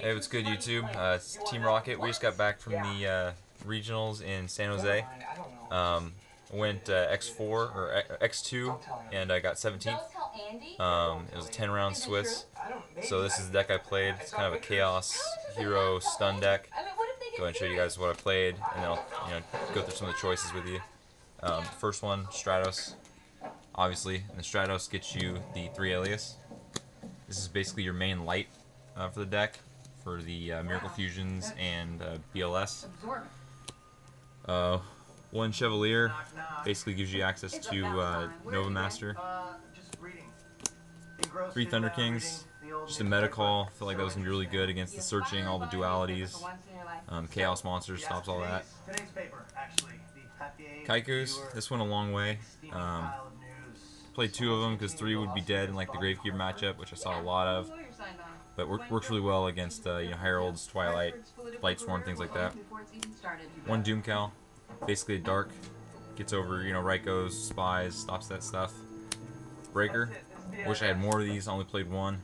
Hey, what's good, YouTube? It's Team Rocket. We just got back from the regionals in San Jose. Went X4 or X2, and I got 17th. It was a 10-round Swiss. So this is the deck I played. It's kind of a Chaos Hero stun deck. Go ahead and show you guys what I played, and then I'll go through some of the choices with you. First one, Stratos, obviously, and the Stratos gets you the 3 alias. This is basically your main light for the deck, for the Miracle Fusions and BLS. One Chevalier basically gives you access to Nova Master. 3 Thunder Kings, just a meta call. Feel like that was going to be really good against the searching, all the dualities. Chaos Monsters stops all that. Kaikus, this went a long way. Played 2 of them because 3 would be dead in like the Gravekeeper matchup, which I saw a lot of. But works really well against Heralds, Twilight, Lightsworn, things like that. 1 Doomcal, basically a dark, gets over Rykos, Spies, stops that stuff. Breaker, wish I had more of these. I only played 1.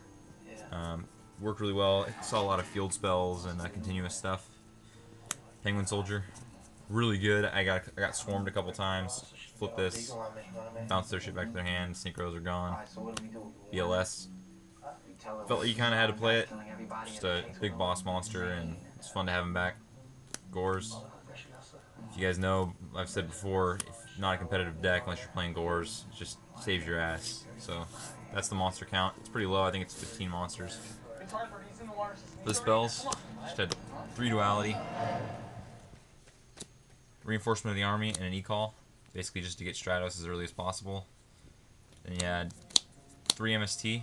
Worked really well. Saw a lot of field spells and continuous stuff. Penguin Soldier, really good. I got swarmed a couple times. Flip this, bounce their shit back to their hand. Synchros are gone. BLS. Felt like you kind of had to play it. Just a big boss monster, and it's fun to have him back. Gores. If you guys know, I've said before, if not a competitive deck unless you're playing Gores, it just saves your ass. So that's the monster count. It's pretty low. I think it's 15 monsters. For the spells, just had 3 duality, reinforcement of the army, and an e-call. Basically just to get Stratos as early as possible. Then you had 3 MST.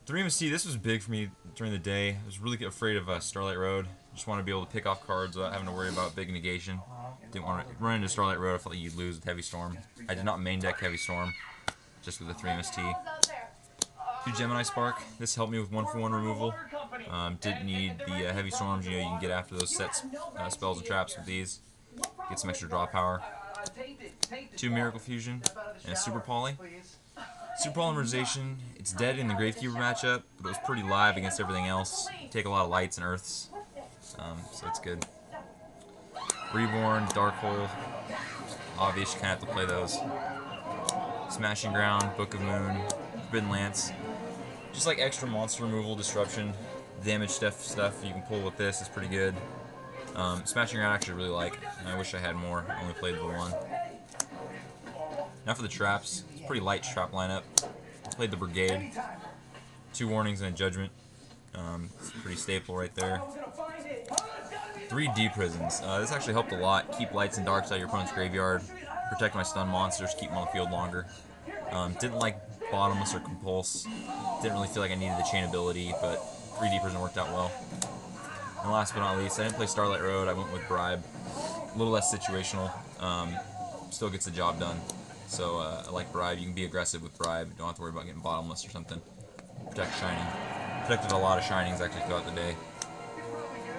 3 MST, this was big for me during the day. I was really afraid of Starlight Road. Just want to be able to pick off cards without having to worry about big negation. Didn't want to run into Starlight Road. I felt like you'd lose with Heavy Storm. I did not main deck Heavy Storm, just with the 3 MST. 2 Gemini Spark. This helped me with 1-for-1 removal. Didn't need the Heavy Storms. You can get after those sets, spells and traps with these. Get some extra draw power. 2 Miracle Fusion and a Super Poly. Super Polymerization, it's dead in the Gravekeeper matchup, but it was pretty live against everything else. Take a lot of lights and earths, so it's good. Reborn, Dark Hole, obvious, you kind of have to play those. Smashing Ground, Book of Moon, Forbidden Lance. Just like extra monster removal, disruption, damage stuff you can pull with this is pretty good. Smashing Ground I actually really like, and I wish I had more. I only played the 1. Now for the traps. It's a pretty light trap lineup. Played the Brigade. 2 Warnings and a Judgment. It's pretty staple right there. 3 D-Prisons. This actually helped a lot. Keep lights and darks out of your opponent's graveyard. Protect my stun monsters. Keep them on the field longer. Didn't like Bottomless or Compulse. Didn't really feel like I needed the chain ability, but 3 D-Prison worked out well. And last but not least, I didn't play Starlight Road. I went with Bribe. A little less situational. Still gets the job done. So I like Bribe. You can be aggressive with Bribe. Don't have to worry about getting Bottomless or something. Protect Shining. Protected a lot of Shinings actually throughout the day.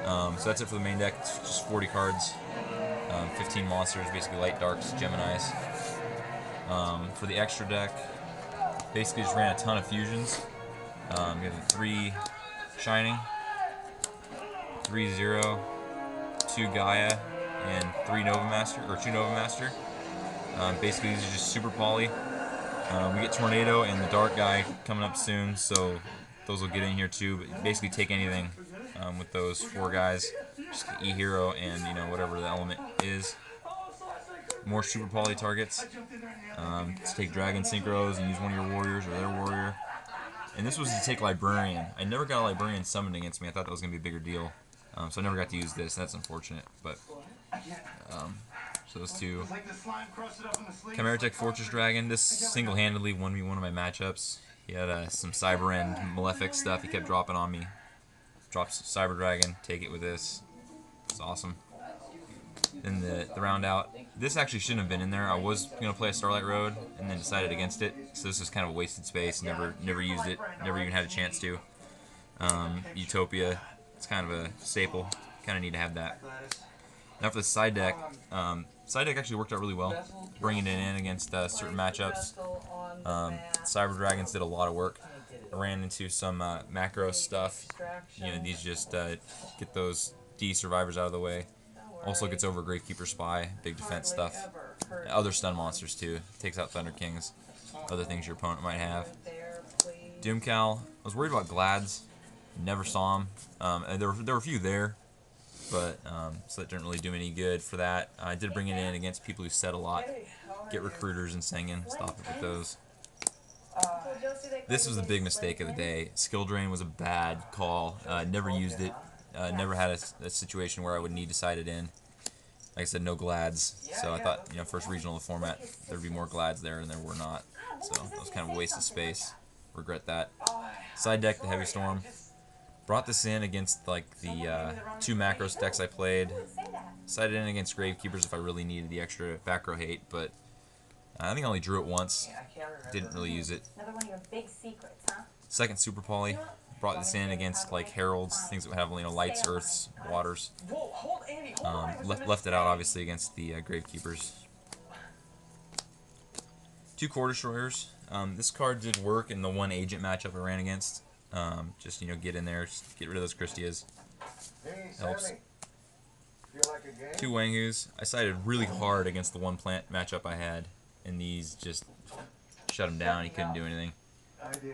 So that's it for the main deck. It's just 40 cards. 15 monsters, basically light darks, Geminis. For the extra deck, basically just ran a ton of fusions. We have 3 Shining, 3 Zero, 2 Gaia, and 3 Nova Master, or 2 Nova Master. Basically, these are just super poly. We get Tornado and the Dark guy coming up soon, so those will get in here too. But basically, take anything with those 4 guys. Just E-Hero and whatever the element is. More super poly targets. To take Dragon Synchros and use one of your warriors or their warrior. And this was to take Librarian. I never got a Librarian summoned against me. I thought that was going to be a bigger deal. So I never got to use this. That's unfortunate. But so those 2. Chimeratech Fortress Dragon. This single-handedly won me one of my matchups. He had some Cyber End Malefic stuff he kept dropping on me. Drops Cyber Dragon. Take it with this. It's awesome. Then the round out. This actually shouldn't have been in there. I was going to play a Starlight Road and then decided against it. So this is kind of a wasted space. Never used it. Never even had a chance to. Utopia. It's kind of a staple. Kind of need to have that. Now for the side deck. Side deck actually worked out really well, bringing it in against certain matchups. Cyber Dragons did a lot of work. I ran into some macro stuff. You know, these just get those D survivors out of the way. Also gets over Gravekeeper Spy, big defense stuff. Other stun monsters too. Takes out Thunder Kings. Other things your opponent might have. Doomcal. I was worried about Glads. Never saw him. And there were a few there, but so that didn't really do me any good for that. I did bring it in against people who set a lot. Get Recruiters and Singin. Stop it with those. This was the big mistake of the day. Skill Drain was a bad call. Never used it. Never had a situation where I would need to side it in. Like I said, no Glads. So I thought, you know, first regional of the format, there'd be more Glads there, and there were not. So that was kind of a waste of space. Regret that. Side deck the Heavy Storm. Brought this in against like the 2 Macros decks I played. Sided in against Gravekeepers if I really needed the extra back row hate, but I think I only drew it once. Didn't really use it. Another one of your big secrets, huh? Second Super Poly. Brought this in against like Heralds, things that would have, you know, lights, earths, waters. Left it out obviously against the Gravekeepers. 2 Core Destroyers. This card did work in the 1 agent matchup I ran against. Just, you know, get in there, just get rid of those Christias. Helps. 2 Wangus. I sided really hard against the 1 plant matchup I had, and these just shut him down. He couldn't do anything.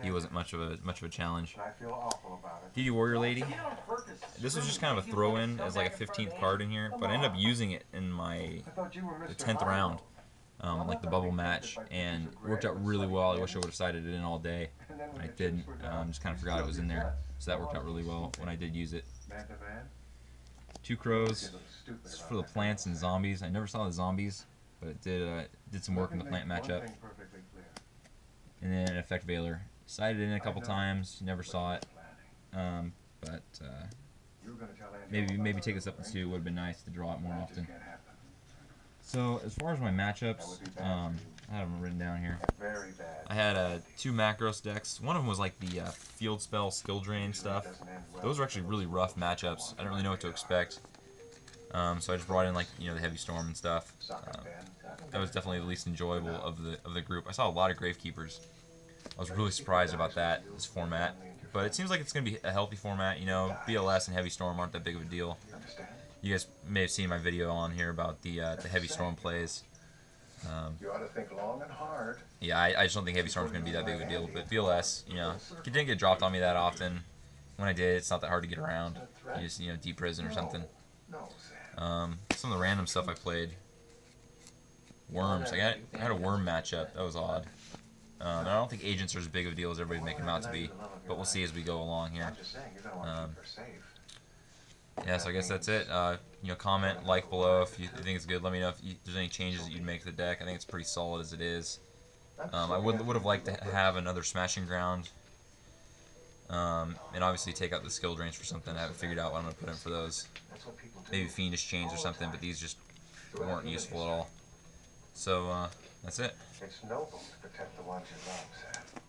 He wasn't much of a challenge. DD Warrior Lady. This was just kind of a throw-in as like a 15th card in here, but I ended up using it in my 10th round, like the bubble match, and it worked out really well. I wish I would have sided it in all day. I didn't. Just kind of forgot it was in there, so that worked out really well when I did use it. 2 Crows. This is for the plants and zombies. I never saw the zombies, but it did some work in the plant matchup. And then Effect Veiler. Sided in a couple times, never saw it. But maybe take this up to 2 would have been nice to draw it more often. So as far as my matchups, I have them written down here. I had 2 Macros decks. One of them was like the Field Spell Skill Drain stuff. Those were actually really rough matchups. I didn't really know what to expect. So I just brought in like, you know, the Heavy Storm and stuff. That was definitely the least enjoyable of the group. I saw a lot of Gravekeepers. I was really surprised about this format. But it seems like it's going to be a healthy format. You know, BLS and Heavy Storm aren't that big of a deal. You guys may have seen my video on here about the Heavy Storm plays. You ought to think long and hard. Yeah, I just don't think Heavy Storm's going to be that big of a deal. But BLS, you know, it didn't get dropped on me that often. When I did, it's not that hard to get around. You just, you know, deprison or something. Some of the random stuff I played. Worms. I had a worm matchup. That was odd. I don't think agents are as big of a deal as everybody's making them out to be, but we'll see as we go along here. Yeah, so I guess that's it. You know, comment, like below if you think it's good. Let me know if there's any changes that you'd make to the deck. I think it's pretty solid as it is. I would have liked to have another Smashing Ground, and obviously take out the skill drains for something. I haven't figured out what I'm going to put in for those. Maybe Fiendish Chains or something, but these just weren't useful at all. So, that's it. It's noble to protect the ones you love, Sam.